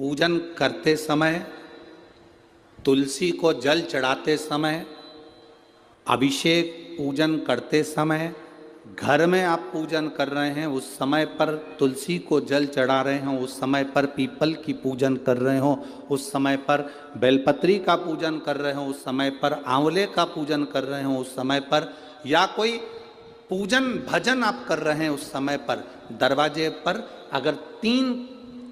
पूजन करते समय, तुलसी को जल चढ़ाते समय, अभिषेक पूजन करते समय, घर में आप पूजन कर रहे हैं उस समय पर तुलसी को जल चढ़ा रहे हो, उस समय पर पीपल की पूजन कर रहे हो, उस समय पर बेलपत्री का पूजन कर रहे हो, उस समय पर आंवले का पूजन कर रहे हो, उस समय पर या कोई पूजन भजन आप कर रहे हैं उस समय पर दरवाजे पर अगर 3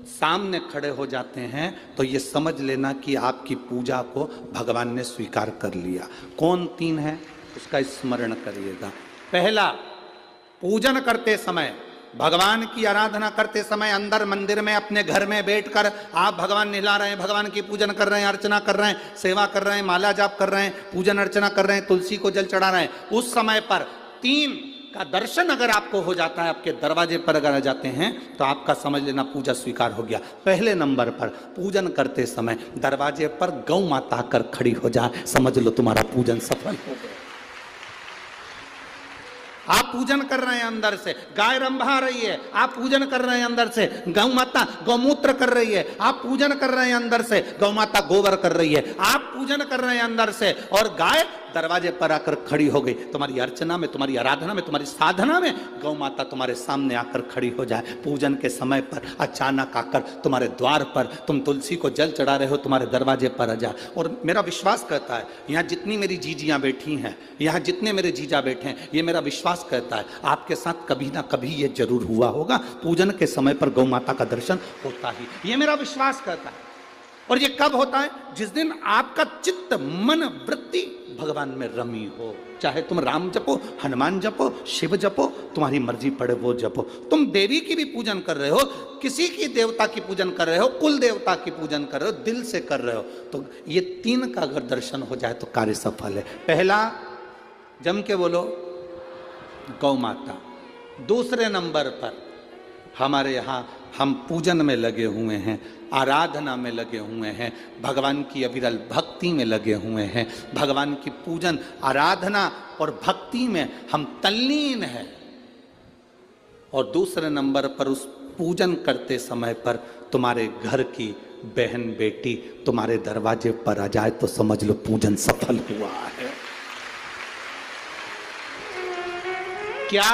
सामने खड़े हो जाते हैं तो ये समझ लेना कि आपकी पूजा को भगवान ने स्वीकार कर लिया। कौन 3 है उसका स्मरण करिएगा। पहला, पूजन करते समय, भगवान की आराधना करते समय अंदर मंदिर में अपने घर में बैठकर आप भगवान निहला रहे हैं, भगवान की पूजन कर रहे हैं, अर्चना कर रहे हैं, सेवा कर रहे हैं, माला जाप कर रहे हैं, पूजन अर्चना कर रहे हैं, तुलसी को जल चढ़ा रहे हैं, उस समय पर 3 का दर्शन अगर आपको हो जाता है, आपके दरवाजे पर अगर आ जाते हैं तो आपका समझ लेना पूजा स्वीकार हो गया। पहले नंबर पर पूजन करते समय दरवाजे पर गौ माता आकर खड़ी हो जाए, समझ लो तुम्हारा पूजन सफल हो गया। आप पूजन कर रहे हैं अंदर से, गाय रंभा रही है, आप पूजन कर रहे हैं अंदर से, गौ माता गौमूत्र कर रही है, आप पूजन कर रहे हैं अंदर से, गौ माता गोबर कर रही है, आप पूजन कर रहे हैं अंदर से और गाय दरवाजे पर आकर खड़ी हो गई। तुम्हारी अर्चना में, तुम्हारी आराधना में, तुम्हारी साधना में गौ माता तुम्हारे सामने आकर खड़ी हो जाए। पूजन के समय पर अचानक आकर तुम्हारे द्वार पर, तुम तुलसी को जल चढ़ा रहे हो, तुम्हारे दरवाजे पर आ जाए। और मेरा विश्वास कहता है, यहाँ जितनी मेरी जीजियाँ बैठी हैं, यहाँ जितने मेरे जीजा बैठे हैं, ये मेरा विश्वास कहता है आपके साथ कभी ना कभी ये जरूर हुआ होगा, पूजन के समय पर गौ माता का दर्शन होता ही, ये मेरा विश्वास कहता है। और ये कब होता है? जिस दिन आपका चित्त, मन, वृत्ति भगवान में रमी हो। चाहे तुम राम जपो, हनुमान जपो, शिव जपो, तुम्हारी मर्जी पड़े वो जपो। तुम देवी की भी पूजन कर रहे हो, किसी की देवता की पूजन कर रहे हो, कुल देवता की पूजन कर रहे हो, दिल से कर रहे हो, तो ये 3 का अगर दर्शन हो जाए तो कार्य सफल है। पहला, जम के बोलो, गौ माता। दूसरे नंबर पर हमारे यहाँ हम पूजन में लगे हुए हैं, आराधना में लगे हुए हैं, भगवान की अविरल भक्ति में लगे हुए हैं, भगवान की पूजन, आराधना और भक्ति में हम तल्लीन हैं। और दूसरे नंबर पर उस पूजन करते समय पर तुम्हारे घर की बहन बेटी तुम्हारे दरवाजे पर आ जाए तो समझ लो पूजन सफल हुआ है। क्या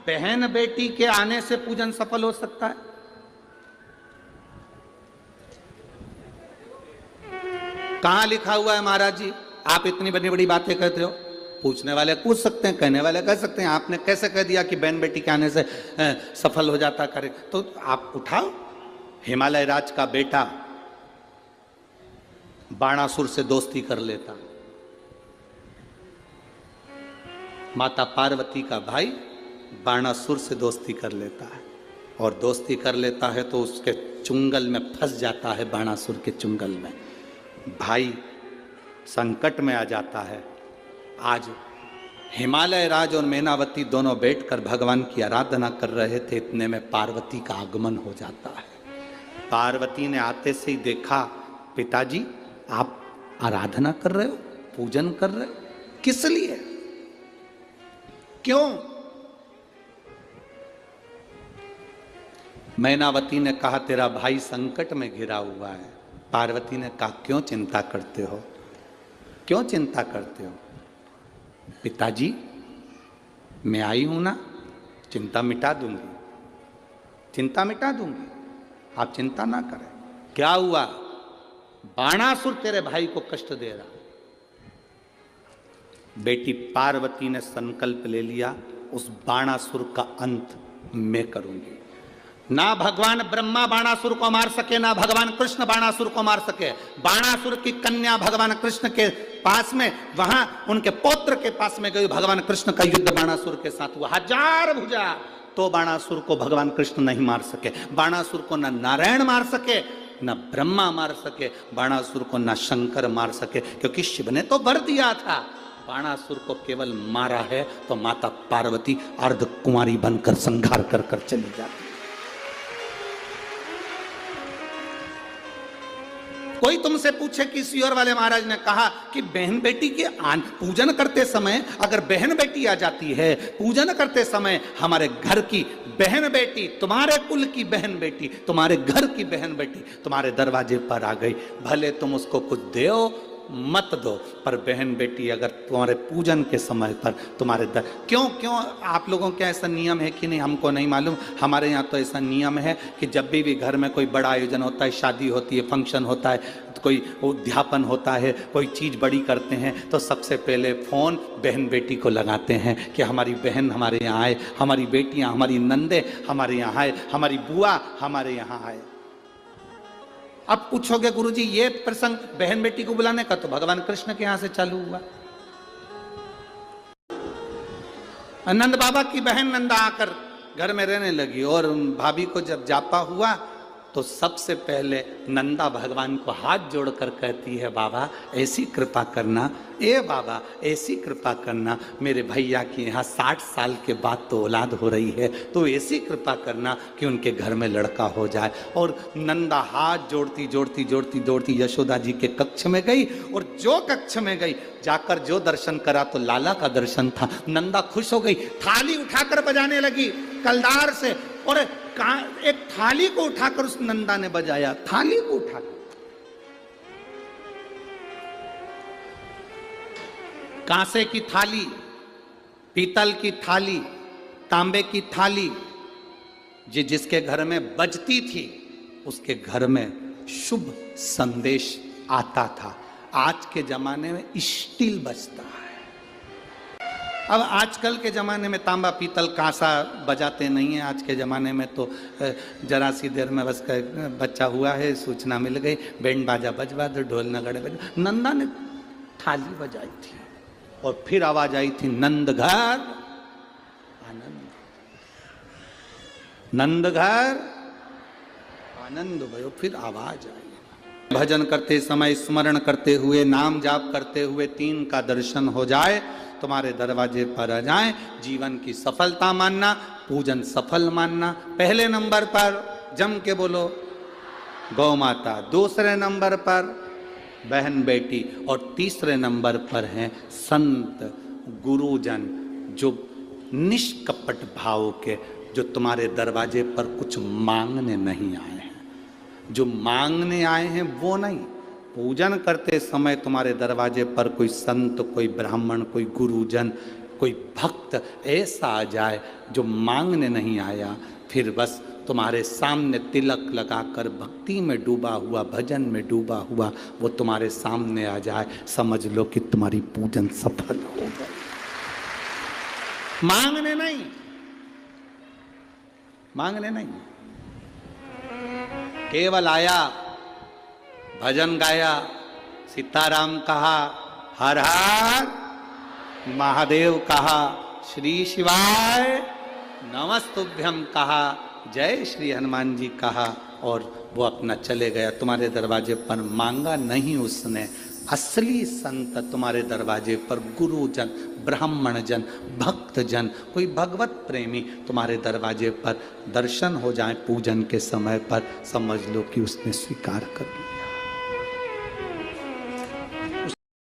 बहन बेटी के आने से पूजन सफल हो सकता है? कहां लिखा हुआ है महाराज जी? आप इतनी बड़ी बड़ी बातें कहते हो। पूछने वाले पूछ सकते हैं, कहने वाले कह सकते हैं, आपने कैसे कह दिया कि बहन बेटी के आने से सफल हो जाता करे? तो आप उठाओ, हिमालय राज का बेटा बाणासुर से दोस्ती कर लेता, माता पार्वती का भाई बाणासुर से दोस्ती कर लेता है, और दोस्ती कर लेता है तो उसके चुंगल में फंस जाता है, बाणासुर के चुंगल में भाई संकट में आ जाता है। आज हिमालय राज और मैनावती दोनों बैठकर भगवान की आराधना कर रहे थे, इतने में पार्वती का आगमन हो जाता है। पार्वती ने आते से ही देखा, पिताजी आप आराधना कर रहे हो, पूजन कर रहे हो, किस लिए, क्यों? मैनावती ने कहा तेरा भाई संकट में घिरा हुआ है। पार्वती ने कहा क्यों चिंता करते हो, क्यों चिंता करते हो? पिताजी मैं आई हूं ना, चिंता मिटा दूंगी, चिंता मिटा दूंगी, आप चिंता ना करें। क्या हुआ? बाणासुर तेरे भाई को कष्ट दे रहा। बेटी पार्वती ने संकल्प ले लिया, उस बाणासुर का अंत मैं करूंगी। ना भगवान ब्रह्मा बाणासुर को मार सके, ना भगवान कृष्ण बाणासुर को मार सके। बाणासुर की कन्या भगवान कृष्ण के पास में, वहां उनके पौत्र के पास में गई, भगवान कृष्ण का युद्ध बाणासुर के साथ हुआ, 1000 भुजा, तो बाणासुर को भगवान कृष्ण नहीं मार सके। बाणासुर को न नारायण मार सके, न ब्रह्मा मार सके, बाणासुर को न शंकर मार सके, क्योंकि शिव ने तो वर दिया था। बाणासुर को केवल मारा है तो माता पार्वती अर्ध कुंवारी बनकर संहार कर कर चली जाती। कोई तुमसे पूछे कि सियोर वाले महाराज ने कहा कि बहन बेटी के पूजन करते समय अगर बहन बेटी आ जाती है, पूजन करते समय हमारे घर की बहन बेटी, तुम्हारे कुल की बहन बेटी, तुम्हारे घर की बहन बेटी तुम्हारे दरवाजे पर आ गई, भले तुम उसको कुछ दो मत दो, पर बहन बेटी अगर तुम्हारे पूजन के समय पर तुम्हारे क्यों आप लोगों के ऐसा नियम है कि नहीं हमको नहीं मालूम। हमारे यहाँ तो ऐसा नियम है कि जब भी घर में कोई बड़ा आयोजन होता है, शादी होती है, फंक्शन होता है, कोई उद्यापन होता है, कोई चीज़ बड़ी करते हैं, तो सबसे पहले फ़ोन बहन बेटी को लगाते हैं कि हमारी बहन हमारे यहाँ आए, हमारी बेटियाँ, हमारी नंदे हमारे यहाँ आए, हमारी बुआ हमारे यहाँ आए। अब पूछोगे गुरुजी ये प्रसंग बहन बेटी को बुलाने का तो भगवान कृष्ण के यहां से चालू हुआ। नंद बाबा की बहन नंदा आकर घर में रहने लगी और भाभी को जब जापा हुआ तो सबसे पहले नंदा भगवान को हाथ जोड़कर कहती है, बाबा ऐसी कृपा करना, ए बाबा ऐसी कृपा करना, मेरे भैया की यहाँ 60 साल के बाद तो औलाद हो रही है, तो ऐसी कृपा करना कि उनके घर में लड़का हो जाए। और नंदा हाथ जोड़ती जोड़ती जोड़ती जोड़ती यशोदा जी के कक्ष में गई, और जो कक्ष में गई जाकर जो दर्शन करा तो लाला का दर्शन था। नंदा खुश हो गई, थाली उठाकर बजाने लगी कलदार से, और एक थाली को उठाकर उस नंदा ने बजाया, थाली को उठाकर। कांसे की थाली, पीतल की थाली, तांबे की थाली, जिसके घर में बजती थी उसके घर में शुभ संदेश आता था। आज के जमाने में स्टील बजता है। अब आजकल के ज़माने में तांबा पीतल कांसा बजाते नहीं हैं। आज के ज़माने में तो जरा सी देर में बस बच्चा हुआ है, सूचना मिल गई, बैंड बाजा बजवा दो, ढोल नगाड़े बजवा। नंदा ने थाली बजाई थी और फिर आवाज आई थी, नंद घर आनंद, नंद घर आनंद भयो। फिर आवाज आई, भजन करते समय स्मरण करते हुए, नाम जाप करते हुए 3 का दर्शन हो जाए, तुम्हारे दरवाजे पर आ जाए, जीवन की सफलता मानना, पूजन सफल मानना। पहले नंबर पर जम के बोलो गौ माता, दूसरे नंबर पर बहन बेटी, और तीसरे नंबर पर हैं संत गुरुजन, जो निष्कपट भाव के, जो तुम्हारे दरवाजे पर कुछ मांगने नहीं आए हैं। जो मांगने आए हैं वो नहीं, पूजन करते समय तुम्हारे दरवाजे पर कोई संत, कोई ब्राह्मण, कोई गुरुजन, कोई भक्त ऐसा आ जाए जो मांगने नहीं आया, फिर बस तुम्हारे सामने तिलक लगाकर भक्ति में डूबा हुआ, भजन में डूबा हुआ वो तुम्हारे सामने आ जाए, समझ लो कि तुम्हारी पूजन सफल हो गई। मांगने नहीं, मांगने नहीं, केवल आया, भजन गाया, सीताराम कहा, हर हर महादेव कहा, श्री शिवाय नमस्तुभ्यम कहा, जय श्री हनुमान जी कहा, और वो अपना चले गया। तुम्हारे दरवाजे पर मांगा नहीं उसने। असली संत तुम्हारे दरवाजे पर गुरुजन, ब्राह्मण जन, भक्त जन, कोई भगवत प्रेमी तुम्हारे दरवाजे पर दर्शन हो जाए पूजन के समय पर, समझ लो कि उसने स्वीकार कर लिया।